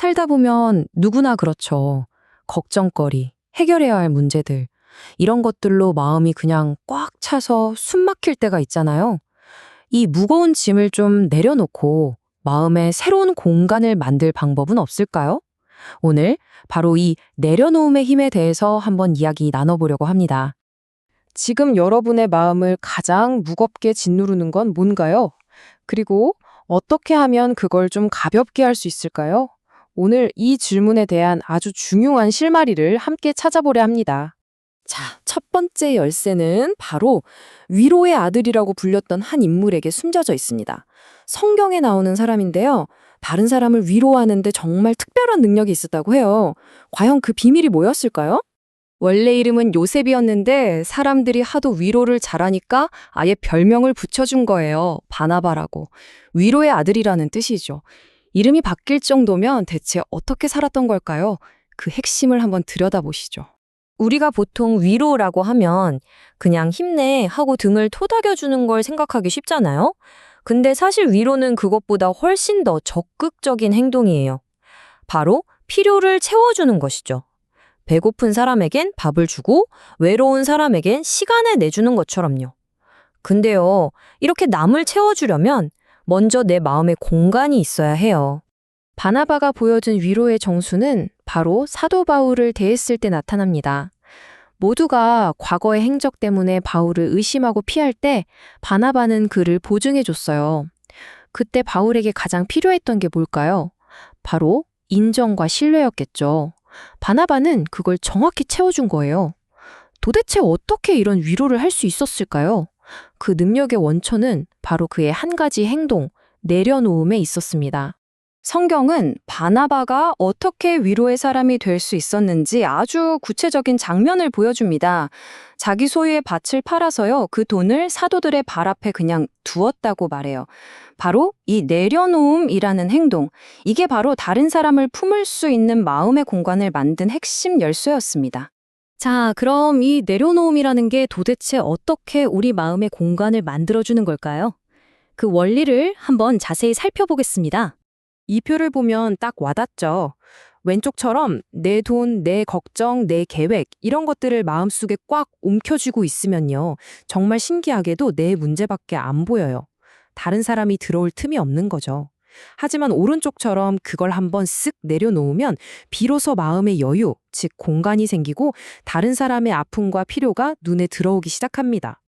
살다 보면 누구나 그렇죠. 걱정거리, 해결해야 할 문제들, 이런 것들로 마음이 그냥 꽉 차서 숨 막힐 때가 있잖아요. 이 무거운 짐을 좀 내려놓고 마음에 새로운 공간을 만들 방법은 없을까요? 오늘 바로 이 내려놓음의 힘에 대해서 한번 이야기 나눠보려고 합니다. 지금 여러분의 마음을 가장 무겁게 짓누르는 건 뭔가요? 그리고 어떻게 하면 그걸 좀 가볍게 할 수 있을까요? 오늘 이 질문에 대한 아주 중요한 실마리를 함께 찾아보려 합니다. 자, 첫 번째 열쇠는 바로 위로의 아들이라고 불렸던 한 인물에게 숨겨져 있습니다. 성경에 나오는 사람인데요. 다른 사람을 위로하는데 정말 특별한 능력이 있었다고 해요. 과연 그 비밀이 뭐였을까요? 원래 이름은 요셉이었는데 사람들이 하도 위로를 잘하니까 아예 별명을 붙여준 거예요. 바나바라고. 위로의 아들이라는 뜻이죠. 이름이 바뀔 정도면 대체 어떻게 살았던 걸까요? 그 핵심을 한번 들여다보시죠. 우리가 보통 위로라고 하면 그냥 힘내 하고 등을 토닥여주는 걸 생각하기 쉽잖아요. 근데 사실 위로는 그것보다 훨씬 더 적극적인 행동이에요. 바로 필요를 채워주는 것이죠. 배고픈 사람에겐 밥을 주고 외로운 사람에겐 시간을 내주는 것처럼요. 근데요, 이렇게 남을 채워주려면 먼저 내 마음에 공간이 있어야 해요. 바나바가 보여준 위로의 정수는 바로 사도 바울을 대했을 때 나타납니다. 모두가 과거의 행적 때문에 바울을 의심하고 피할 때 바나바는 그를 보증해줬어요. 그때 바울에게 가장 필요했던 게 뭘까요? 바로 인정과 신뢰였겠죠. 바나바는 그걸 정확히 채워준 거예요. 도대체 어떻게 이런 위로를 할 수 있었을까요? 그 능력의 원천은 바로 그의 한 가지 행동, 내려놓음에 있었습니다. 성경은 바나바가 어떻게 위로의 사람이 될 수 있었는지 아주 구체적인 장면을 보여줍니다. 자기 소유의 밭을 팔아서요, 그 돈을 사도들의 발 앞에 그냥 두었다고 말해요. 바로 이 내려놓음이라는 행동, 이게 바로 다른 사람을 품을 수 있는 마음의 공간을 만든 핵심 열쇠였습니다. 자, 그럼 이 내려놓음이라는 게 도대체 어떻게 우리 마음의 공간을 만들어주는 걸까요? 그 원리를 한번 자세히 살펴보겠습니다. 이 표를 보면 딱 와닿죠. 왼쪽처럼 내 돈, 내 걱정, 내 계획 이런 것들을 마음속에 꽉 움켜쥐고 있으면요. 정말 신기하게도 내 문제밖에 안 보여요. 다른 사람이 들어올 틈이 없는 거죠. 하지만 오른쪽처럼 그걸 한번 쓱 내려놓으면 비로소 마음의 여유, 즉 공간이 생기고 다른 사람의 아픔과 필요가 눈에 들어오기 시작합니다.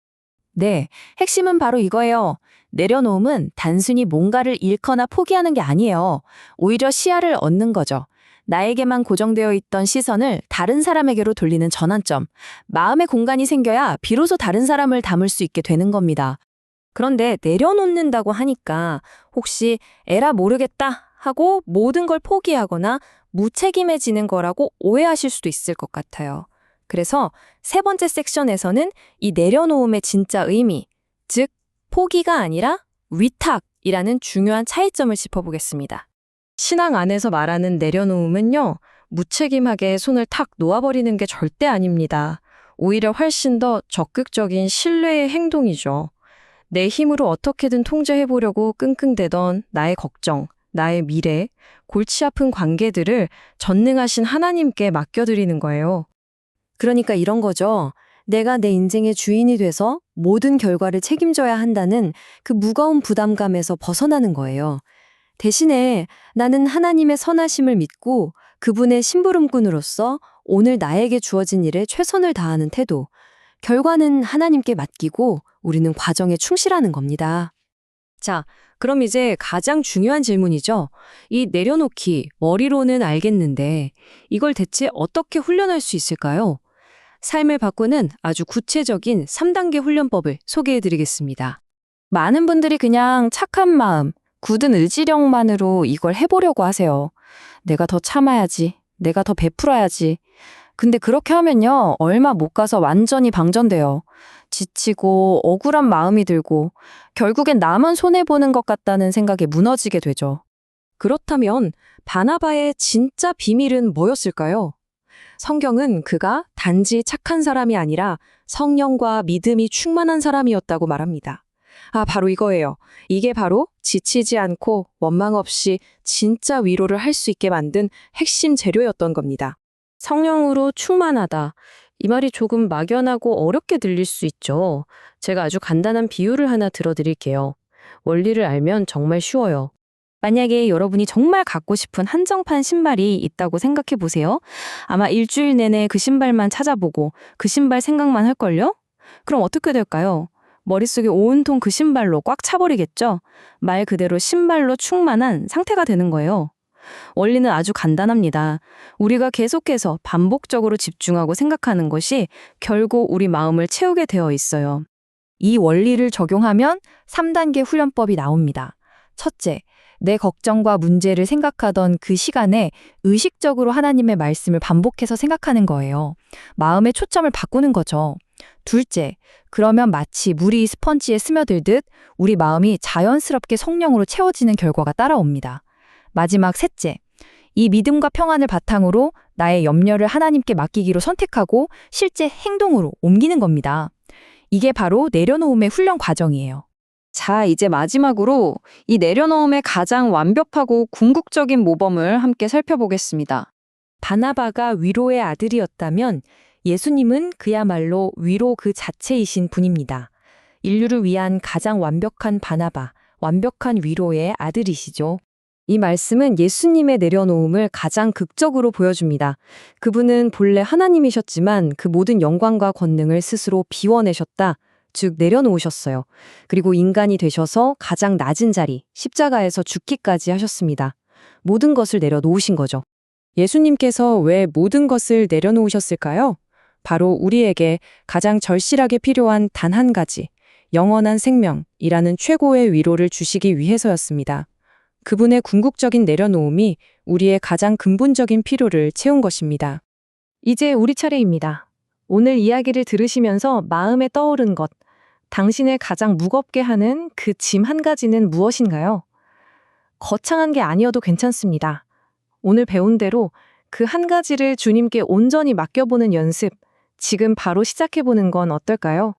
네, 핵심은 바로 이거예요. 내려놓음은 단순히 뭔가를 잃거나 포기하는 게 아니에요. 오히려 시야를 얻는 거죠. 나에게만 고정되어 있던 시선을 다른 사람에게로 돌리는 전환점. 마음의 공간이 생겨야 비로소 다른 사람을 담을 수 있게 되는 겁니다. 그런데 내려놓는다고 하니까 혹시 에라 모르겠다 하고 모든 걸 포기하거나 무책임해지는 거라고 오해하실 수도 있을 것 같아요. 그래서 세 번째 섹션에서는 이 내려놓음의 진짜 의미, 즉 포기가 아니라 위탁이라는 중요한 차이점을 짚어보겠습니다. 신앙 안에서 말하는 내려놓음은요, 무책임하게 손을 탁 놓아버리는 게 절대 아닙니다. 오히려 훨씬 더 적극적인 신뢰의 행동이죠. 내 힘으로 어떻게든 통제해보려고 끙끙대던 나의 걱정, 나의 미래, 골치 아픈 관계들을 전능하신 하나님께 맡겨드리는 거예요. 그러니까 이런 거죠. 내가 내 인생의 주인이 돼서 모든 결과를 책임져야 한다는 그 무거운 부담감에서 벗어나는 거예요. 대신에 나는 하나님의 선하심을 믿고 그분의 심부름꾼으로서 오늘 나에게 주어진 일에 최선을 다하는 태도, 결과는 하나님께 맡기고 우리는 과정에 충실하는 겁니다. 자, 그럼 이제 가장 중요한 질문이죠. 이 내려놓기, 머리로는 알겠는데 이걸 대체 어떻게 훈련할 수 있을까요? 삶을 바꾸는 아주 구체적인 3단계 훈련법을 소개해드리겠습니다. 많은 분들이 그냥 착한 마음, 굳은 의지력만으로 이걸 해보려고 하세요. 내가 더 참아야지, 내가 더 베풀어야지. 근데 그렇게 하면요, 얼마 못 가서 완전히 방전돼요. 지치고 억울한 마음이 들고 결국엔 나만 손해보는 것 같다는 생각에 무너지게 되죠. 그렇다면 바나바의 진짜 비밀은 뭐였을까요? 성경은 그가 단지 착한 사람이 아니라 성령과 믿음이 충만한 사람이었다고 말합니다. 바로 이거예요. 이게 바로 지치지 않고 원망 없이 진짜 위로를 할 수 있게 만든 핵심 재료였던 겁니다. 성령으로 충만하다. 이 말이 조금 막연하고 어렵게 들릴 수 있죠. 제가 아주 간단한 비유를 하나 들어드릴게요. 원리를 알면 정말 쉬워요. 만약에 여러분이 정말 갖고 싶은 한정판 신발이 있다고 생각해 보세요. 아마 일주일 내내 그 신발만 찾아보고 그 신발 생각만 할걸요? 그럼 어떻게 될까요? 머릿속에 온통 그 신발로 꽉 차버리겠죠? 말 그대로 신발로 충만한 상태가 되는 거예요. 원리는 아주 간단합니다. 우리가 계속해서 반복적으로 집중하고 생각하는 것이 결국 우리 마음을 채우게 되어 있어요. 이 원리를 적용하면 3단계 훈련법이 나옵니다. 첫째, 내 걱정과 문제를 생각하던 그 시간에 의식적으로 하나님의 말씀을 반복해서 생각하는 거예요. 마음의 초점을 바꾸는 거죠. 둘째, 그러면 마치 물이 스펀지에 스며들듯 우리 마음이 자연스럽게 성령으로 채워지는 결과가 따라옵니다. 마지막 셋째, 이 믿음과 평안을 바탕으로 나의 염려를 하나님께 맡기기로 선택하고 실제 행동으로 옮기는 겁니다. 이게 바로 내려놓음의 훈련 과정이에요. 자, 이제 마지막으로 이 내려놓음의 가장 완벽하고 궁극적인 모범을 함께 살펴보겠습니다. 바나바가 위로의 아들이었다면 예수님은 그야말로 위로 그 자체이신 분입니다. 인류를 위한 가장 완벽한 바나바, 완벽한 위로의 아들이시죠. 이 말씀은 예수님의 내려놓음을 가장 극적으로 보여줍니다. 그분은 본래 하나님이셨지만 그 모든 영광과 권능을 스스로 비워내셨다. 즉 내려놓으셨어요. 그리고 인간이 되셔서 가장 낮은 자리, 십자가에서 죽기까지 하셨습니다. 모든 것을 내려놓으신 거죠. 예수님께서 왜 모든 것을 내려놓으셨을까요? 바로 우리에게 가장 절실하게 필요한 단 한 가지, 영원한 생명이라는 최고의 위로를 주시기 위해서였습니다. 그분의 궁극적인 내려놓음이 우리의 가장 근본적인 필요를 채운 것입니다. 이제 우리 차례입니다. 오늘 이야기를 들으시면서 마음에 떠오른 것, 당신을 가장 무겁게 하는 그 짐 한 가지는 무엇인가요? 거창한 게 아니어도 괜찮습니다. 오늘 배운 대로 그 한 가지를 주님께 온전히 맡겨보는 연습, 지금 바로 시작해보는 건 어떨까요?